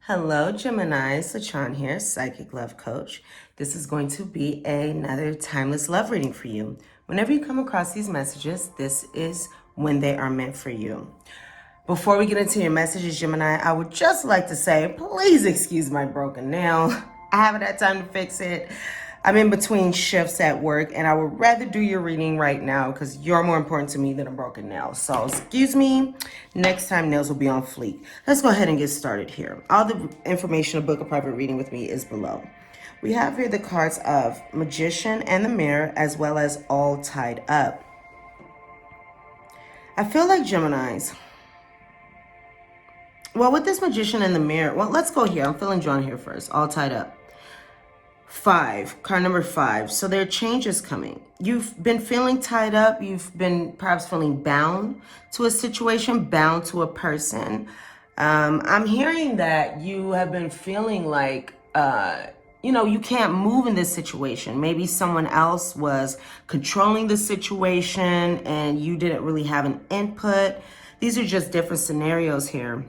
Hello, Gemini. Lachan here, Psychic Love Coach. This is going to be another timeless love reading for you. Whenever you come across these messages, this is when they are meant for you. Before we get into your messages, Gemini, I would just like to say, please excuse my broken nail. I haven't had time to fix it. I'm in between shifts at work, and I would rather do your reading right now because you're more important to me than a broken nail. So excuse me. Next time, nails will be on fleek. Let's go ahead and get started here. All the information to book a private reading with me is below. We have here the cards of Magician and the Mirror, as well as All Tied Up. I feel like Geminis. Well, with this Magician and the Mirror, well, let's go here. I'm feeling drawn here first. All Tied Up. 5, card number 5. So there are changes coming. You've been feeling tied up. You've been perhaps feeling bound to a situation, bound to a person. I'm hearing that you have been feeling like, you can't move in this situation. Maybe someone else was controlling the situation and you didn't really have an input. These are just different scenarios here.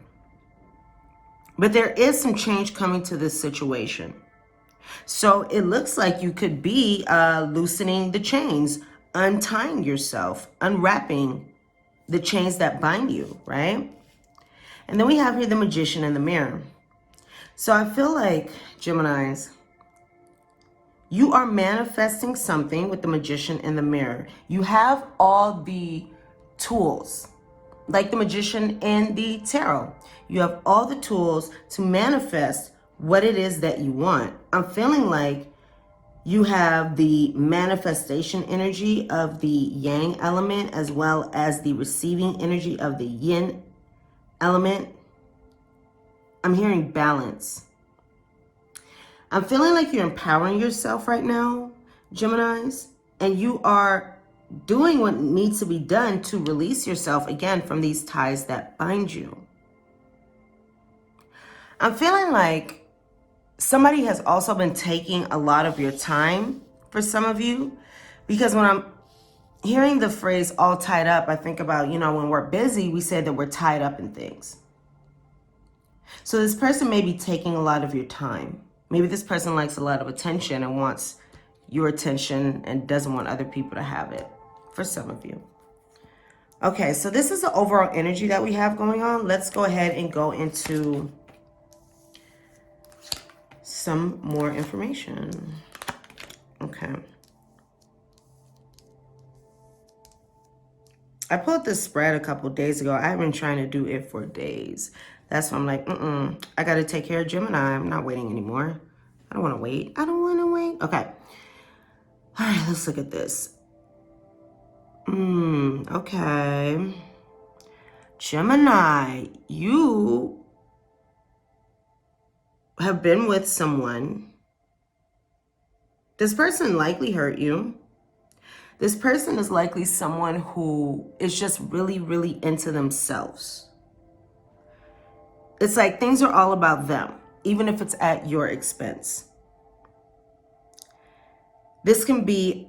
But there is some change coming to this situation. So it looks like you could be loosening the chains, untying yourself, unwrapping the chains that bind you, right? And then we have here the Magician and the Mirror. So I feel like, Geminis, you are manifesting something with the Magician and the Mirror. You have all the tools, like the Magician and the Tarot. You have all the tools to manifest what it is that you want. I'm feeling like you have the manifestation energy of the Yang element as well as the receiving energy of the Yin element. I'm hearing balance. I'm feeling like you're empowering yourself right now, Geminis, and you are doing what needs to be done to release yourself again from these ties that bind you. I'm feeling like somebody has also been taking a lot of your time for some of you, because when I'm hearing the phrase all tied up, I think about, when we're busy, we say that we're tied up in things. So this person may be taking a lot of your time. Maybe this person likes a lot of attention and wants your attention and doesn't want other people to have it, for some of you. Okay, so this is the overall energy that we have going on. Let's go ahead and go into some more information. Okay. I pulled this spread a couple days ago. I've been trying to do it for days. That's why I'm like, I got to take care of Gemini. I'm not waiting anymore. I don't want to wait. I don't want to wait. Okay. All right, let's look at this. Okay. Gemini, you have been with someone. This person likely hurt you. This person is likely someone who is just really, really into themselves. It's like things are all about them, even if it's at your expense. This can be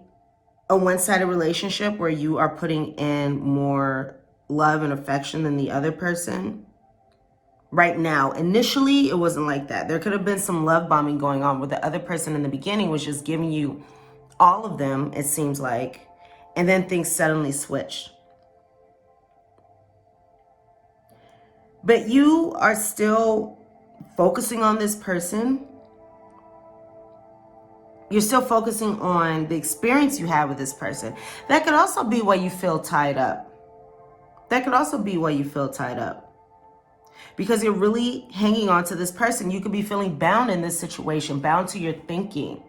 a one-sided relationship where you are putting in more love and affection than the other person. Right now, initially, it wasn't like that. There could have been some love bombing going on where the other person in the beginning was just giving you all of them, it seems like, and then things suddenly switched. But you are still focusing on this person. You're still focusing on the experience you had with this person. That could also be why you feel tied up. That could also be why you feel tied up. Because you're really hanging on to this person. You could be feeling bound in this situation, bound to your thinking,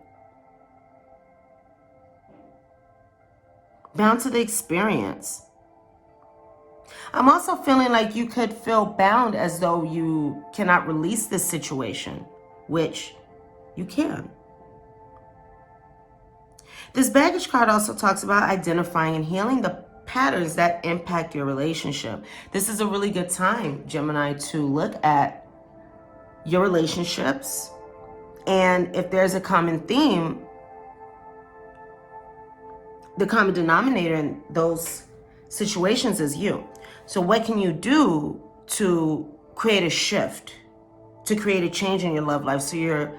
bound to the experience. I'm also feeling like you could feel bound as though you cannot release this situation, which you can. This baggage card also talks about identifying and healing the patterns that impact your relationship. This is a really good time, Gemini, to look at your relationships, and if there's a common theme, the common denominator in those situations is you. So what can you do to create a shift to create a change in your love life so you're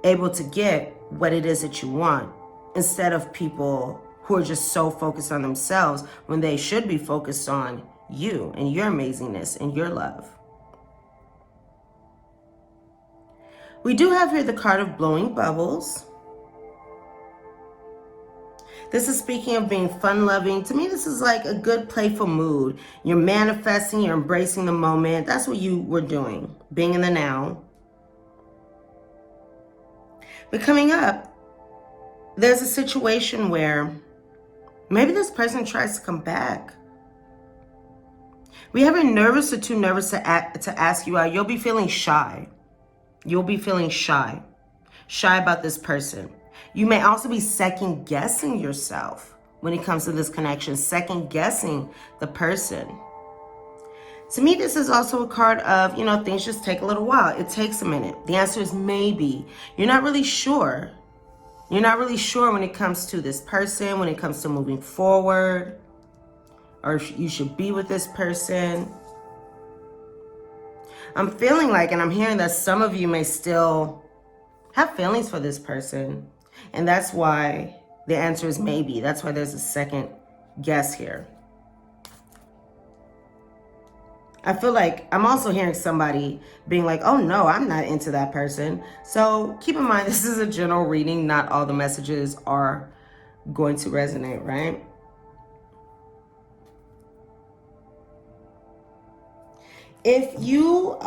able to get what it is that you want, instead of people who are just so focused on themselves when they should be focused on you and your amazingness and your love. We do have here the card of blowing bubbles. This is speaking of being fun-loving. To me, this is like a good, playful mood. You're manifesting, you're embracing the moment. That's what you were doing, being in the now. But coming up, there's a situation where maybe this person tries to come back. We have a nervous or too nervous to ask you out. You'll be feeling shy. You'll be feeling shy. Shy about this person. You may also be second guessing yourself when it comes to this connection. Second guessing the person. To me, this is also a card of, things just take a little while. It takes a minute. The answer is maybe. You're not really sure. You're not really sure when it comes to this person, when it comes to moving forward, or if you should be with this person. I'm feeling like, and I'm hearing that some of you may still have feelings for this person. And that's why the answer is maybe. That's why there's a second guess here. I feel like I'm also hearing somebody being like, oh no, I'm not into that person. So keep in mind, this is a general reading. Not all the messages are going to resonate, right? If you,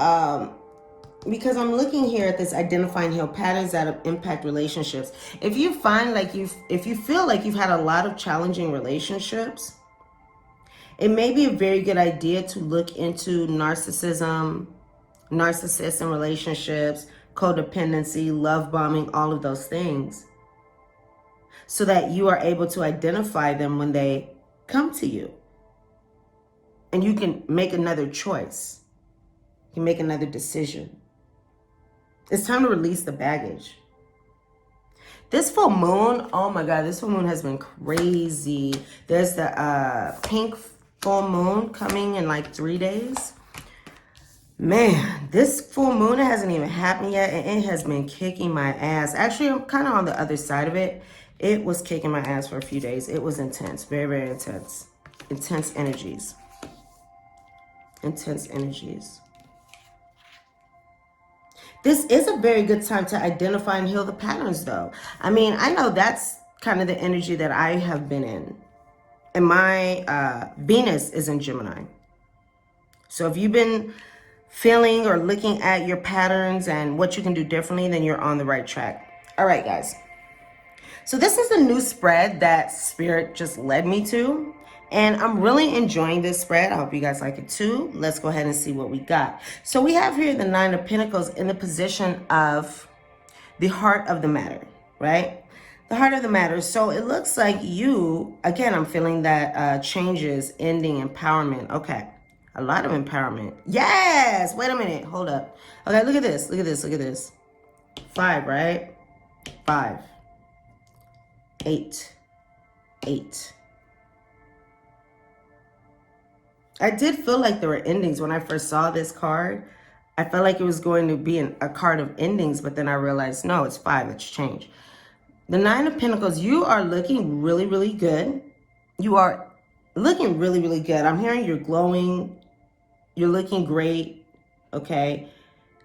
because I'm looking here at this identifying heal patterns that impact relationships. If you find like if you feel like you've had a lot of challenging relationships, it may be a very good idea to look into narcissism, narcissists in relationships, codependency, love bombing, all of those things, so that you are able to identify them when they come to you. And you can make another choice. You can make another decision. It's time to release the baggage. This full moon, oh my God, this full moon has been crazy. There's the pink full moon coming in like 3 days. Man, this full moon hasn't even happened yet, and it has been kicking my ass. Actually, I'm kind of on the other side of it. It was kicking my ass for a few days. It was intense, very, very intense. Intense energies. Intense energies. This is a very good time to identify and heal the patterns, though. I mean, I know that's kind of the energy that I have been in. And my Venus is in Gemini. So if you've been feeling or looking at your patterns and what you can do differently, then you're on the right track. All right, guys. So this is a new spread that Spirit just led me to. And I'm really enjoying this spread. I hope you guys like it too. Let's go ahead and see what we got. So we have here the Nine of Pentacles in the position of the heart of the matter, right? The heart of the matter. So it looks like you, again, I'm feeling that changes, ending, empowerment. Okay. A lot of empowerment. Yes. Wait a minute. Hold up. Okay. Look at this. Look at this. Look at this. 5, right? 5. 8. 8. I did feel like there were endings when I first saw this card. I felt like it was going to be a card of endings, but then I realized, no, it's 5. It's change. The Nine of Pentacles, you are looking really, really good. You are looking really, really good. I'm hearing you're glowing. You're looking great, okay?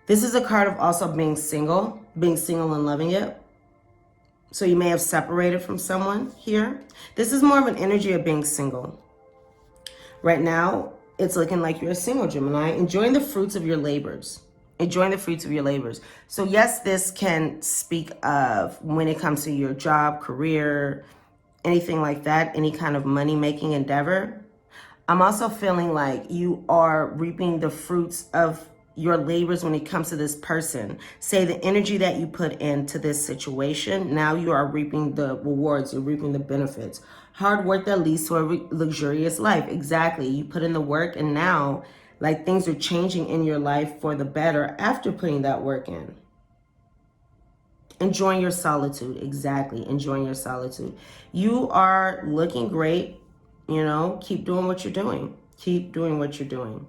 This is a card of also being single and loving it. So you may have separated from someone here. This is more of an energy of being single. Right now, it's looking like you're a single Gemini, enjoying the fruits of your labors. Enjoying the fruits of your labors. So yes, this can speak of when it comes to your job, career, anything like that, any kind of money-making endeavor. I'm also feeling like you are reaping the fruits of your labors when it comes to this person. Say the energy that you put into this situation, now you are reaping the rewards, you're reaping the benefits. Hard work that leads to a luxurious life. Exactly. You put in the work, and now like things are changing in your life for the better after putting that work in. Enjoying your solitude. Exactly. Enjoying your solitude. You are looking great. You know, keep doing what you're doing. Keep doing what you're doing.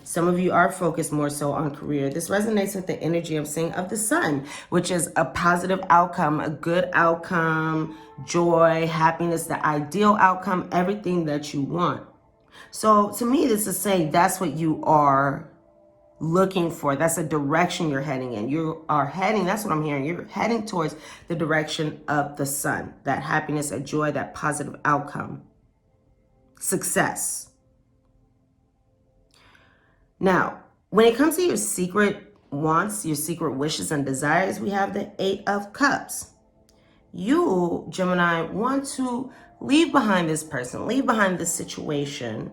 Some of you are focused more so on career. This resonates with the energy I'm seeing of the sun, which is a positive outcome, a good outcome, joy, happiness, the ideal outcome, everything that you want. So to me, this is saying that's what you are looking for. That's a direction you're heading in. You are heading, that's what I'm hearing. You're heading towards the direction of the sun, that happiness, that joy, that positive outcome, success. Now, when it comes to your secret wants, your secret wishes and desires, we have the 8 of Cups. You, Gemini, want to leave behind this person, leave behind this situation,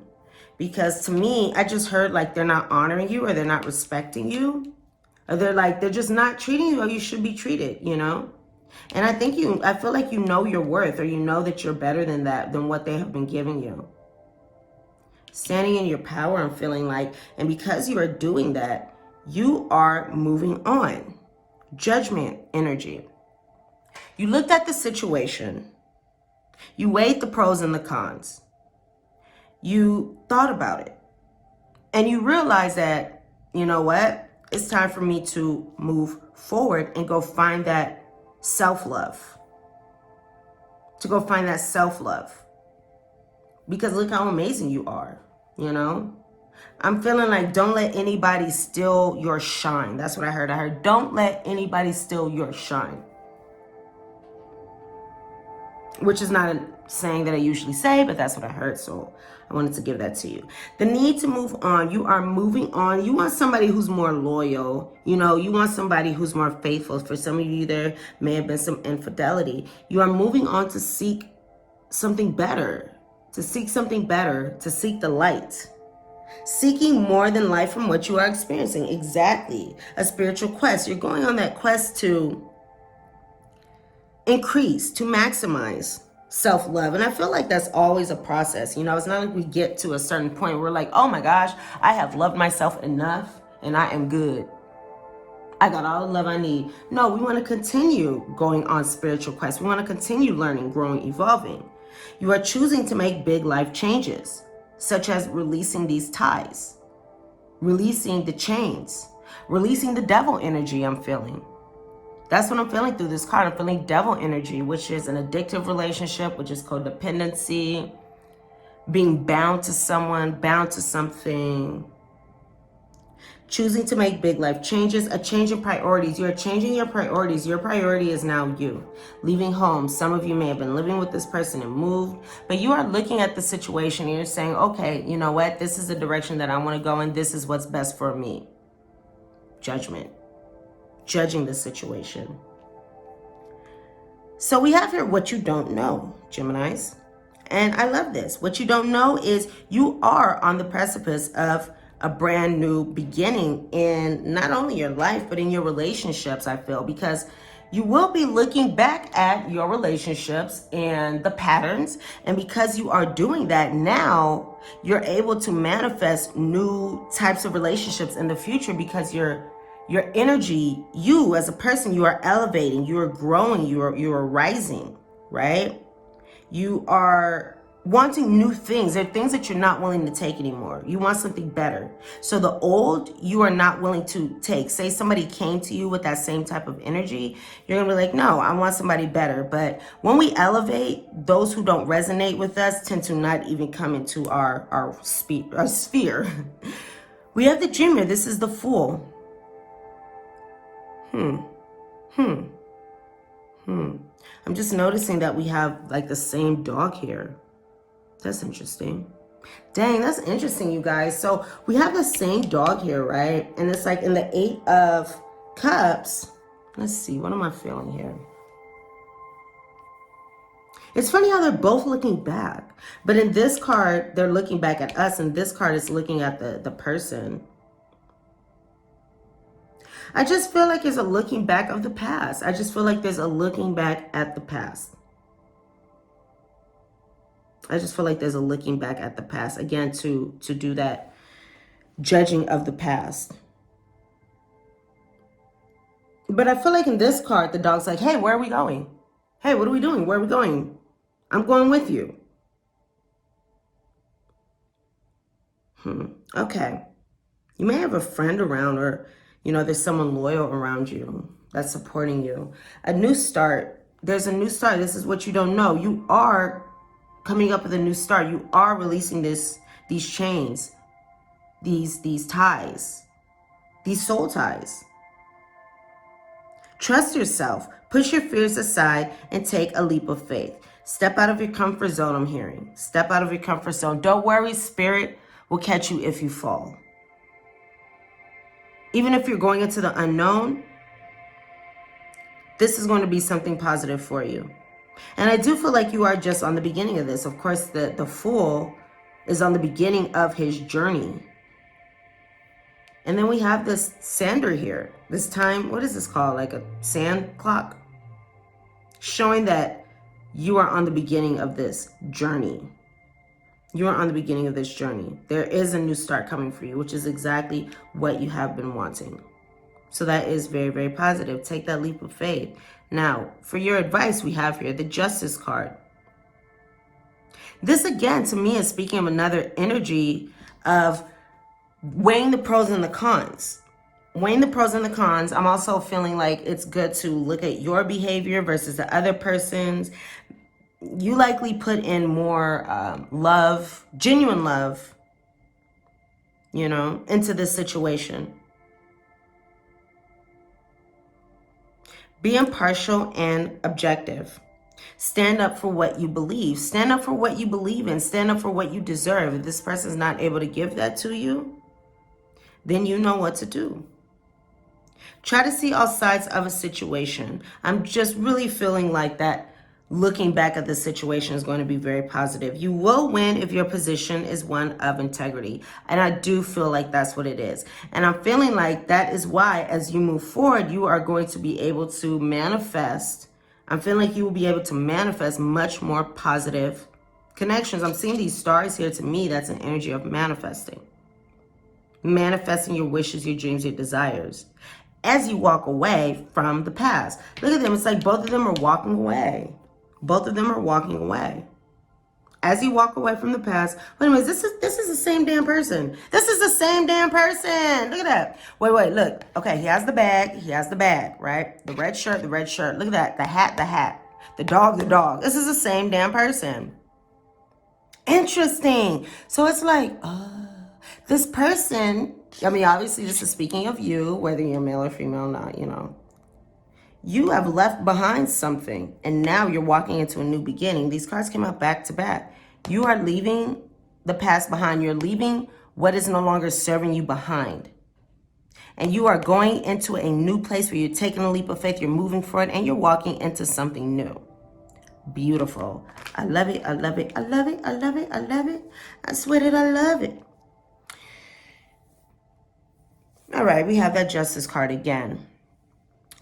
because to me, I just heard like they're not honoring you, or they're not respecting you, or they're just not treating you how you should be treated, you know? And I feel like you know your worth, or you know that you're better than that, than what they have been giving you. Standing in your power and feeling like, and because you are doing that, you are moving on. Judgment energy. You looked at the situation. You weighed the pros and the cons. You thought about it. And you realized that, you know what? It's time for me to move forward and go find that self-love. To go find that self-love. Because look how amazing you are, you know? I'm feeling like don't let anybody steal your shine. That's what I heard. I heard don't let anybody steal your shine. Which is not a saying that I usually say, but that's what I heard. So I wanted to give that to you. The need to move on. You are moving on. You want somebody who's more loyal. You know, you want somebody who's more faithful. For some of you, there may have been some infidelity. You are moving on to seek something better. To seek something better. To seek the light. Seeking more than life from what you are experiencing. Exactly. A spiritual quest. You're going on that quest to increase, to maximize self-love. And I feel like that's always a process. You know, it's not like we get to a certain point where we're like, oh my gosh, I have loved myself enough and I am good. I got all the love I need. No, we want to continue going on spiritual quests. We want to continue learning, growing, evolving. You are choosing to make big life changes, such as releasing these ties, releasing the chains, releasing the devil energy I'm feeling. That's what I'm feeling through this card. I'm feeling devil energy, which is an addictive relationship, which is codependency, being bound to someone, bound to something. Choosing to make big life changes, a change in priorities. You're changing your priorities. Your priority is now you. Leaving home. Some of you may have been living with this person and moved, but you are looking at the situation and you're saying, okay, you know what? This is the direction that I want to go in. This is what's best for me. Judgment. Judging the situation. So we have here what you don't know, Geminis. And I love this. What you don't know is you are on the precipice of a brand new beginning in not only your life, but in your relationships, I feel, because you will be looking back at your relationships and the patterns. And because you are doing that now, you're able to manifest new types of relationships in the future because your energy, you as a person, you are elevating, you are growing, you are rising, right? You are wanting new things. There are things that you're not willing to take anymore. You want something better. So the old, you are not willing to take. Say somebody came to you with that same type of energy, you're gonna be like, no, I want somebody better. But when we elevate, those who don't resonate with us tend to not even come into our sphere. We have the Dreamer. This is the Fool. I'm just noticing that we have like the same dog here. That's interesting. Dang, that's interesting, you guys. So we have the same dog here, right? And it's like in the 8 of Cups. Let's see, what am I feeling here? It's funny how they're both looking back. But in this card, they're looking back at us. And this card is looking at the person. I just feel like there's a looking back of the past. I just feel like there's a looking back at the past. I just feel like there's a looking back at the past. Again, to do that judging of the past. But I feel like in this card, the dog's like, hey, where are we going? Hey, what are we doing? Where are we going? I'm going with you. Okay. You may have a friend around, or, you know, there's someone loyal around you that's supporting you. A new start. There's a new start. This is what you don't know. You are coming up with a new start. You are releasing these chains, these ties, these soul ties. Trust yourself. Push your fears aside and take a leap of faith. Step out of your comfort zone, I'm hearing. Step out of your comfort zone. Don't worry, spirit will catch you if you fall. Even if you're going into the unknown, this is going to be something positive for you. And I do feel like you are just on the beginning of this. Of course, the Fool is on the beginning of his journey. And then we have this sander here. This time, what is this called? Like a sand clock? Showing that you are on the beginning of this journey. You are on the beginning of this journey. There is a new start coming for you, which is exactly what you have been wanting. So that is very, very positive. Take that leap of faith. Now, for your advice, we have here the Justice card. This, again, to me is speaking of another energy of weighing the pros and the cons. Weighing the pros and the cons. I'm also feeling like it's good to look at your behavior versus the other person's. You likely put in more love, genuine love, you know, into this situation. Be impartial and objective. Stand up for what you believe. Stand up for what you believe in. Stand up for what you deserve. If this person's not able to give that to you, then you know what to do. Try to see all sides of a situation. I'm just really feeling like that. Looking back at the situation is going to be very positive. You will win if your position is one of integrity. And I do feel like that's what it is. And I'm feeling like that is why, as you move forward, you are going to be able to manifest. I'm feeling like you will be able to manifest much more positive connections. I'm seeing these stars here. To me, that's an energy of manifesting. Manifesting your wishes, your dreams, your desires. As you walk away from the past. Look at them. It's like both of them are walking away. Both of them are walking away. As you walk away from the past. Wait a minute, this is the same damn person. This is the same damn person. Look at that. Wait, look. Okay, he has the bag. He has the bag, right? The red shirt, the red shirt. Look at that. The hat, the hat. The dog, the dog. This is the same damn person. Interesting. So it's like, this person, I mean, obviously this is speaking of you, whether you're male or female or not, you know. You have left behind something, and now you're walking into a new beginning. These cards came out back to back. You are leaving the past behind. You're leaving what is no longer serving you behind. And you are going into a new place where you're taking a leap of faith. You're moving forward, and you're walking into something new. Beautiful. I love it. I love it. I love it. I love it. I love it. I swear that I love it. All right, we have that Justice card again.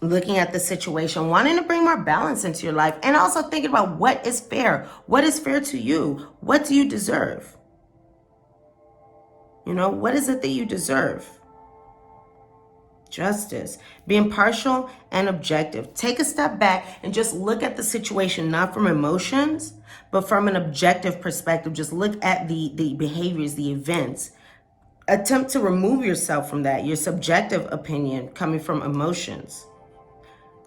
Looking at the situation, wanting to bring more balance into your life, and also thinking about what is fair. What is fair to you? What do you deserve? You know, what is it that you deserve? Justice. Be impartial and objective. Take a step back and just look at the situation, not from emotions, but from an objective perspective. Just look at the behaviors, the events. Attempt to remove yourself from that, your subjective opinion coming from emotions.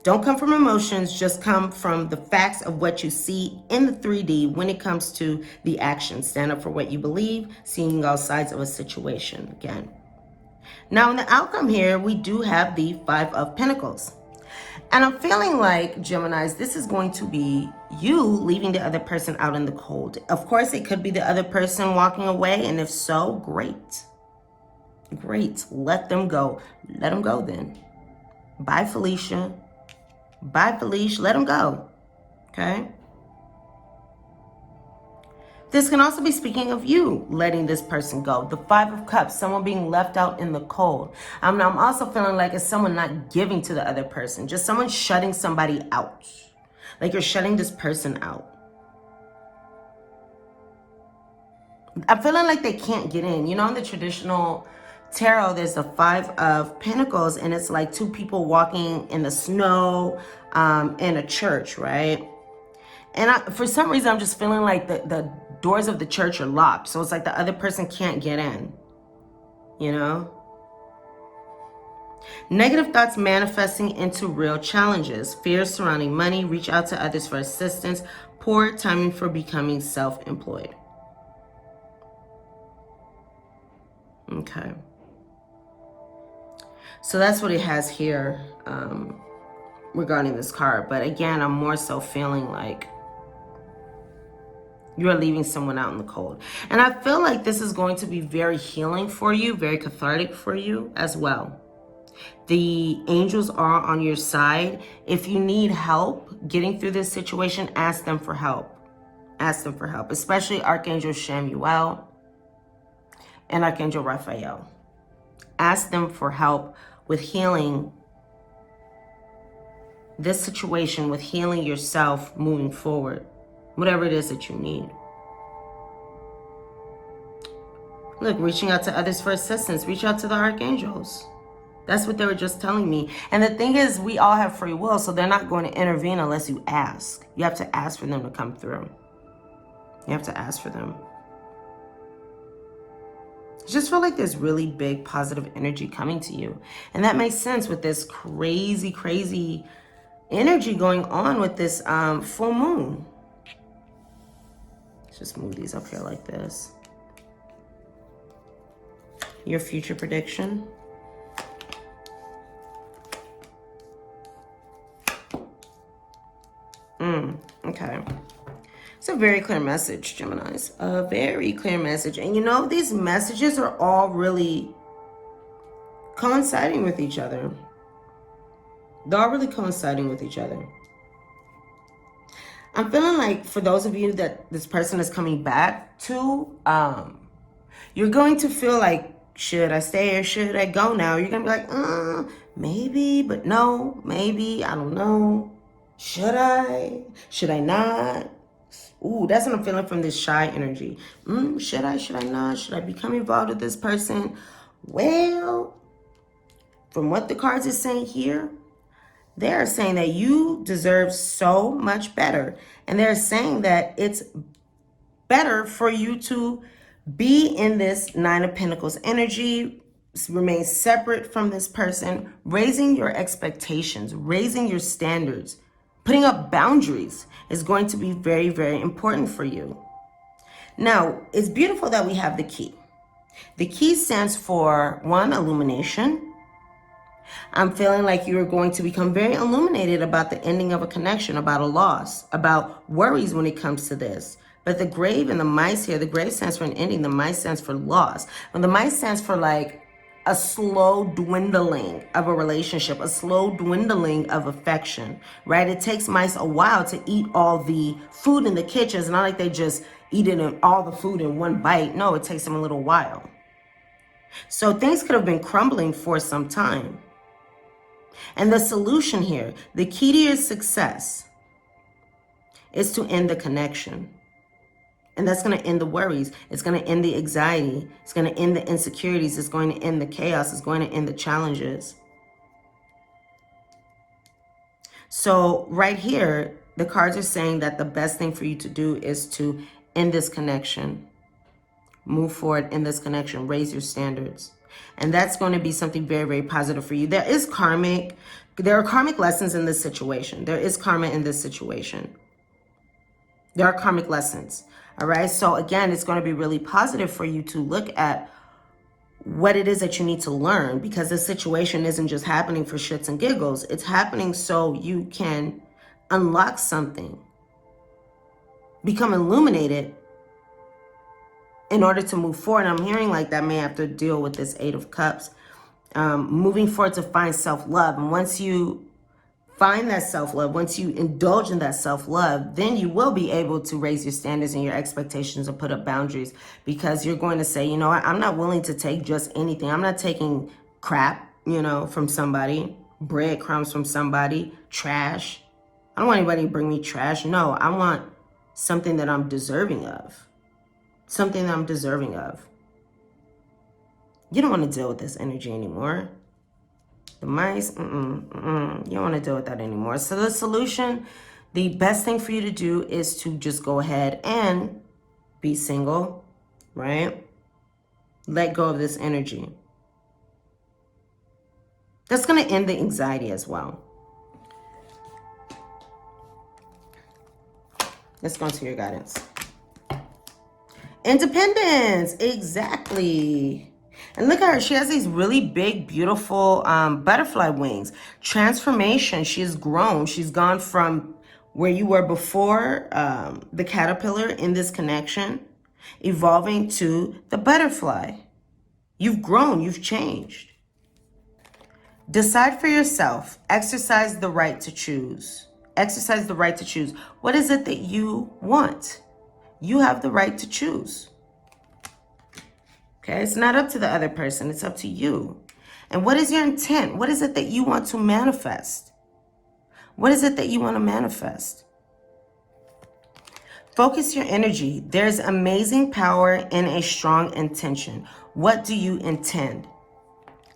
Don't come from emotions, just come from the facts of what you see in the 3D when it comes to the action. Stand up for what you believe, seeing all sides of a situation again. Now in the outcome here, we do have the 5 of Pentacles. And I'm feeling like, Geminis, this is going to be you leaving the other person out in the cold. Of course, it could be the other person walking away, and if so, great. Great, let them go. Let them go then. Bye, Felicia. Bye, Felicia. Let them go. Okay? This can also be speaking of you letting this person go. The 5 of Cups, someone being left out in the cold. I'm also feeling like it's someone not giving to the other person. Just someone shutting somebody out. Like you're shutting this person out. I'm feeling like they can't get in. You know, in the traditional tarot, there's the 5 of Pentacles, and it's like 2 people walking in the snow in a church, right? And for some reason, I'm just feeling like the doors of the church are locked. So it's like the other person can't get in, you know? Negative thoughts manifesting into real challenges. Fears surrounding money. Reach out to others for assistance. Poor timing for becoming self-employed. Okay. So that's what it has here regarding this card. But again, I'm more so feeling like you are leaving someone out in the cold. And I feel like this is going to be very healing for you, very cathartic for you as well. The angels are on your side. If you need help getting through this situation, ask them for help. Ask them for help, especially Archangel Chamuel and Archangel Raphael. Ask them for help with healing this situation, with healing yourself moving forward, whatever it is that you need. Look, reaching out to others for assistance. Reach out to the archangels. That's what they were just telling me. And the thing is, we all have free will, so they're not going to intervene unless you ask. You have to ask for them to come through. You have to ask for them. I just feel like there's really big positive energy coming to you. And that makes sense with this crazy, crazy energy going on with this full moon. Let's just move these up here like this. Your future prediction. Okay. It's a very clear message, Geminis. A very clear message. And you know, these messages are all really coinciding with each other. They're all really coinciding with each other. I'm feeling like for those of you that this person is coming back to, you're going to feel like, should I stay or should I go now? You're going to be like, maybe, but no, maybe, I don't know. Should I? Should I not? Ooh, that's what I'm feeling from this shy energy. Should I? Should I not? Should I become involved with this person? Well, from what the cards are saying here, they're saying that you deserve so much better. And they're saying that it's better for you to be in this Nine of Pentacles energy, remain separate from this person, raising your expectations, raising your standards, putting up boundaries is going to be very, very important for you. Now, it's beautiful that we have the key. The key stands for, one, illumination. I'm feeling like you're going to become very illuminated about the ending of a connection, about a loss, about worries when it comes to this. But the grave and the mice here, the grave stands for an ending, the mice stands for loss. And the mice stands for like a slow dwindling of a relationship, a slow dwindling of affection, right? It takes mice a while to eat all the food in the kitchen. It's not like they just eat all the food in one bite. No, it takes them a little while. So things could have been crumbling for some time. And the solution here, the key to your success is to end the connection. And that's going to end the worries. It's going to end the anxiety. It's going to end the insecurities. It's going to end the chaos. It's going to end the challenges. So right here, the cards are saying that the best thing for you to do is to end this connection. Move forward in this connection. Raise your standards. And that's going to be something very, very positive for you. There are karmic lessons in this situation. There is karma in this situation. There are karmic lessons. All right. So again, it's going to be really positive for you to look at what it is that you need to learn, because this situation isn't just happening for shits and giggles. It's happening so you can unlock something, become illuminated in order to move forward. I'm hearing like that may have to deal with this Eight of Cups, moving forward to find self-love. And once you find that self-love, once you indulge in that self-love, then you will be able to raise your standards and your expectations and put up boundaries, because you're going to say, you know what, I'm not willing to take just anything. I'm not taking crap, you know, from somebody, breadcrumbs from somebody, trash. I don't want anybody to bring me trash. No, I want something that I'm deserving of. Something that I'm deserving of. You don't want to deal with this energy anymore. The mice, you don't want to deal with that anymore. So the solution, the best thing for you to do is to just go ahead and be single, right? Let go of this energy. That's going to end the anxiety as well. Let's go into your guidance. Independence, exactly. And look at her. She has these really big, beautiful butterfly wings. Transformation. She has grown. She's gone from where you were before the caterpillar in this connection, evolving to the butterfly. You've grown. You've changed. Decide for yourself. Exercise the right to choose. Exercise the right to choose. What is it that you want? You have the right to choose. Okay, it's not up to the other person. It's up to you. And what is your intent? What is it that you want to manifest? What is it that you want to manifest? Focus your energy. There's amazing power in a strong intention. What do you intend?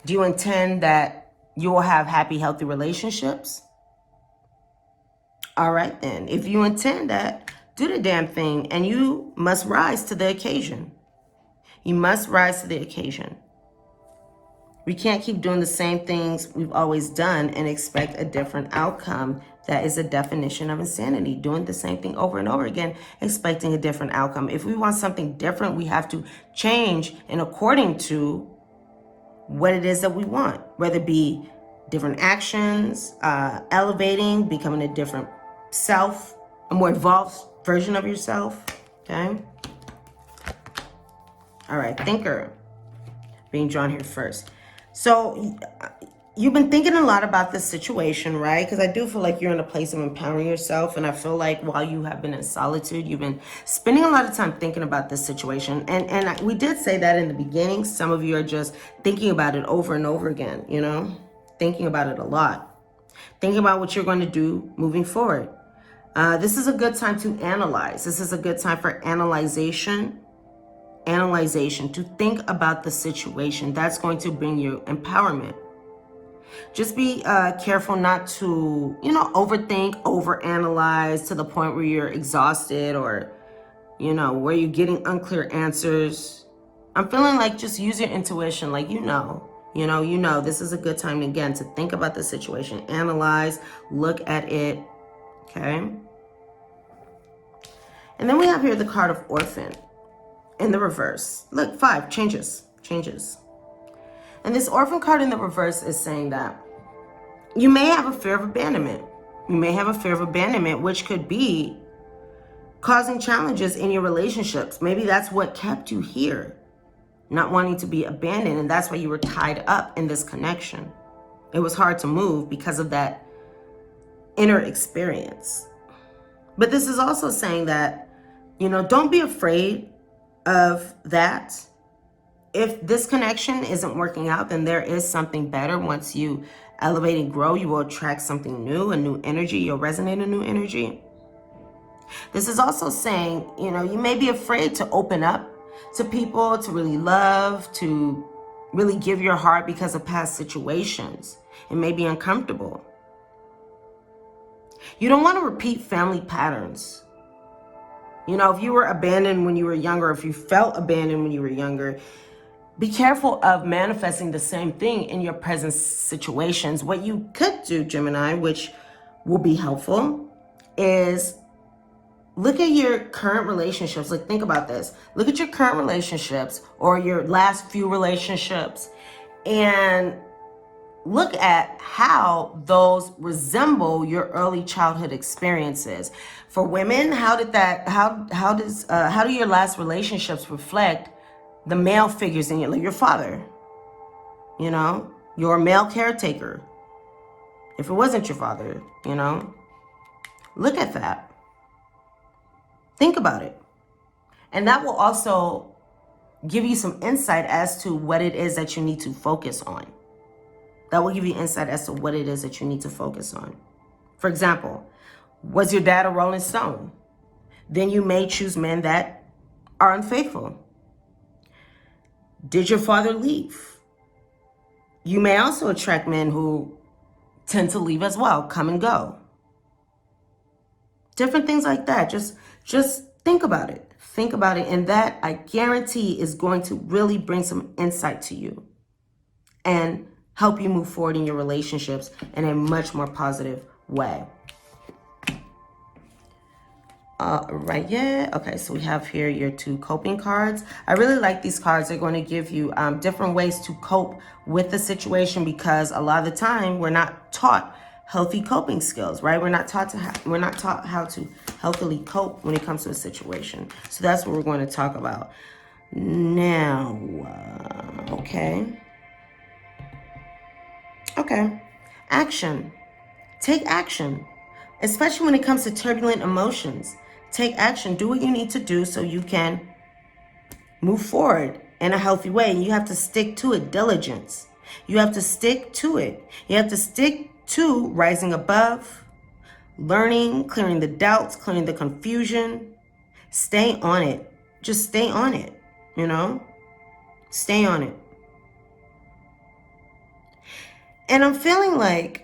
Do you intend that you will have happy, healthy relationships? All right, then. If you intend that, do the damn thing, and you must rise to the occasion. You must rise to the occasion. We can't keep doing the same things we've always done and expect a different outcome. That is a definition of insanity. Doing the same thing over and over again, expecting a different outcome. If we want something different, we have to change in according to what it is that we want, whether it be different actions, elevating, becoming a different self, a more evolved version of yourself, okay? All right, thinker, being drawn here first. So you've been thinking a lot about this situation, right? Because I do feel like you're in a place of empowering yourself. And I feel like while you have been in solitude, you've been spending a lot of time thinking about this situation. And we did say that in the beginning. Some of you are just thinking about it over and over again, you know? Thinking about it a lot. Thinking about what you're going to do moving forward. This is a good time to analyze. This is a good time for analyzation, to think about the situation. That's going to bring you empowerment. Just be careful not to, overthink, overanalyze to the point where you're exhausted or, where you're getting unclear answers. I'm feeling like just use your intuition, like this is a good time, again, to think about the situation, analyze, look at it, okay? And then we have here the card of Orphan in the reverse. Look, 5, changes. And this Orphan card in the reverse is saying that you may have a fear of abandonment. You may have a fear of abandonment, which could be causing challenges in your relationships. Maybe that's what kept you here, not wanting to be abandoned, and that's why you were tied up in this connection. It was hard to move because of that inner experience. But this is also saying that, don't be afraid of that. If this connection isn't working out, then there is something better. Once you elevate and grow, you will attract something new, a new energy. You'll resonate a new energy. This is also saying, you may be afraid to open up to people, to really love, to really give your heart because of past situations. It may be uncomfortable. You don't want to repeat family patterns. If you were abandoned when you were younger, if you felt abandoned when you were younger, be careful of manifesting the same thing in your present situations. What you could do, Gemini, which will be helpful, is look at your current relationships. Like, think about this. Look at your current relationships or your last few relationships and look at how those resemble your early childhood experiences. For women, how do your last relationships reflect the male figures in your father, your male caretaker? If it wasn't your father, look at that. Think about it. And that will also give you some insight as to what it is that you need to focus on. That will give you insight as to what it is that you need to focus on. For example, was your dad a Rolling Stone? Then you may choose men that are unfaithful. Did your father leave? You may also attract men who tend to leave as well, come and go. Different things like that. Just think about it. Think about it. And that, I guarantee, is going to really bring some insight to you. And help you move forward in your relationships in a much more positive way. Right, yeah. Okay, so we have here your 2 coping cards. I really like these cards. They're going to give you different ways to cope with the situation, because a lot of the time we're not taught healthy coping skills, right? We're not taught how to healthily cope when it comes to a situation. So that's what we're going to talk about now. Okay. Action. Take action, especially when it comes to turbulent emotions. Take action. Do what you need to do so you can move forward in a healthy way. And you have to stick to it. Diligence. You have to stick to it. You have to stick to rising above, learning, clearing the doubts, clearing the confusion. Stay on it. Just stay on it, you know? Stay on it. And I'm feeling like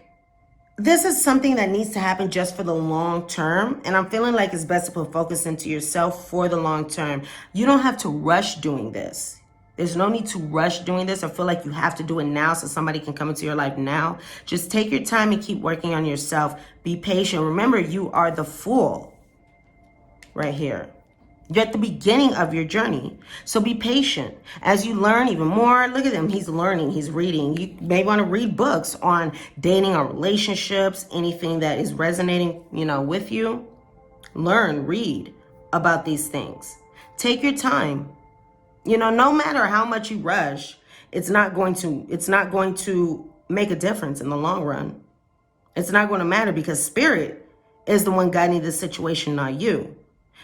this is something that needs to happen just for the long term. And I'm feeling like it's best to put focus into yourself for the long term. You don't have to rush doing this. There's no need to rush doing this or feel like you have to do it now so somebody can come into your life now. Just take your time and keep working on yourself. Be patient. Remember, you are the Fool right here. You're at the beginning of your journey. So be patient. As you learn even more, look at him. He's learning, he's reading. You may want to read books on dating or relationships, anything that is resonating, with you. Learn, read about these things. Take your time. No matter how much you rush, it's not going to make a difference in the long run. It's not going to matter because Spirit is the one guiding the situation, not you.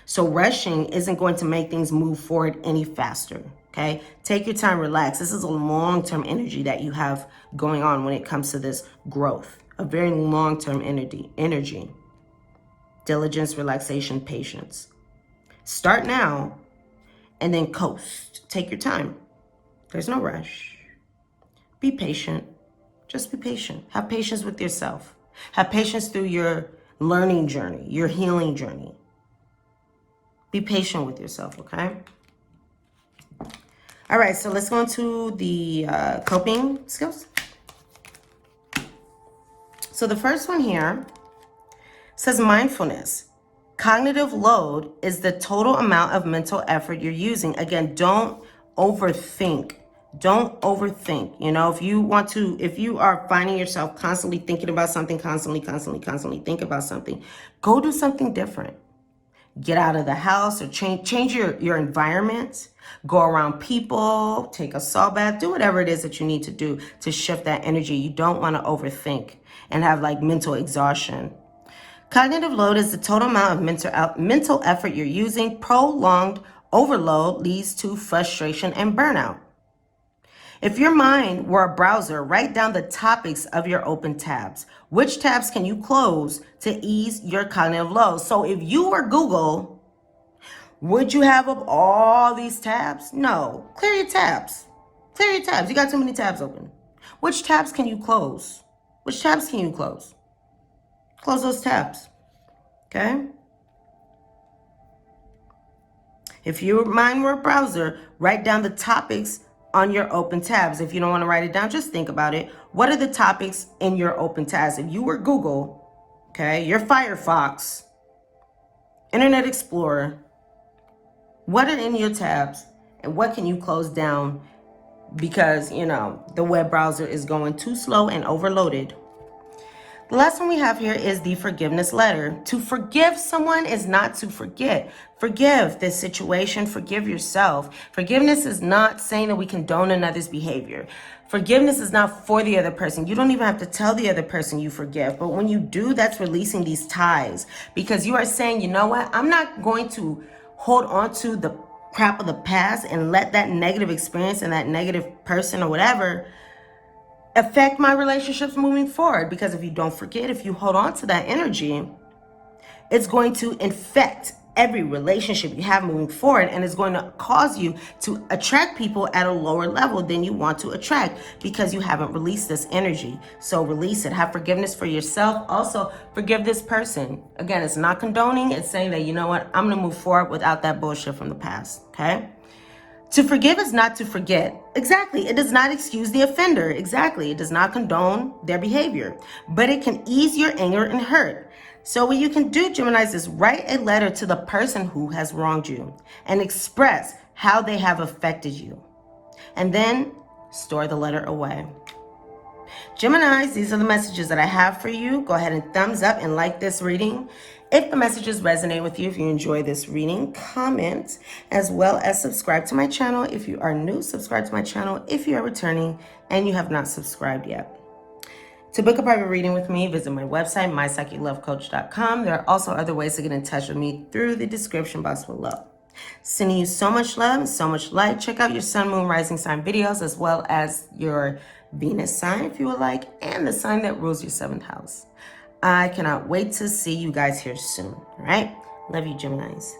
So rushing isn't going to make things move forward any faster, okay? Take your time, relax. This is a long-term energy that you have going on when it comes to this growth. A very long-term energy. Diligence, relaxation, patience. Start now and then coast. Take your time. There's no rush. Be patient. Just be patient. Have patience with yourself. Have patience through your learning journey, your healing journey. Be patient with yourself, okay? All right, so let's go into the coping skills. So the first one here says mindfulness. Cognitive load is the total amount of mental effort you're using. Again, don't overthink. Don't overthink. If you are finding yourself constantly thinking about something, constantly think about something, go do something different. Get out of the house or change your environment. Go around people, take a salt bath, do whatever it is that you need to do to shift that energy. You don't want to overthink and have mental exhaustion. Cognitive load is the total amount of mental effort you're using. Prolonged overload leads to frustration and burnout. If your mind were a browser, write down the topics of your open tabs. Which tabs can you close to ease your cognitive load? So if you were Google, would you have up all these tabs? No. Clear your tabs. Clear your tabs. You got too many tabs open. Which tabs can you close? Which tabs can you close? Close those tabs. Okay? If your mind were a browser, write down the topics on your open tabs. If you don't want to write it down, just think about it. What are the topics in your open tabs? If you were Google, okay, your Firefox, Internet Explorer, what are in your tabs and what can you close down because, the web browser is going too slow and overloaded? The last one we have here is the forgiveness letter. To forgive someone is not to forget. Forgive this situation. Forgive yourself. Forgiveness is not saying that we condone another's behavior. Forgiveness is not for the other person. You don't even have to tell the other person you forgive. But when you do, that's releasing these ties. Because you are saying, you know what? I'm not going to hold on to the crap of the past and let that negative experience and that negative person or whatever affect my relationships moving forward. Because if you don't forget, if you hold on to that energy, it's going to infect every relationship you have moving forward, and it's going to cause you to attract people at a lower level than you want to attract because you haven't released this energy. So release it. Have forgiveness for yourself. Also forgive this person. Again, it's not condoning. It's saying that, you know what, I'm going to move forward without that bullshit from the past. Okay. To forgive is not to forget. Exactly. It does not excuse the offender. Exactly. It does not condone their behavior, but it can ease your anger and hurt. So what you can do, Geminis, is write a letter to the person who has wronged you and express how they have affected you. And then store the letter away. Geminis, these are the messages that I have for you. Go ahead and thumbs up and like this reading. If the messages resonate with you, if you enjoy this reading, comment, as well as subscribe to my channel. If you are new, subscribe to my channel. If you are returning and you have not subscribed yet. To book a private reading with me, visit my website, mypsychiclovecoach.com. There are also other ways to get in touch with me through the description box below. Sending you so much love and so much light. Check out your sun, moon, rising sign videos, as well as your Venus sign, if you would like, and the sign that rules your 7th house. I cannot wait to see you guys here soon. All right? Love you, Geminis.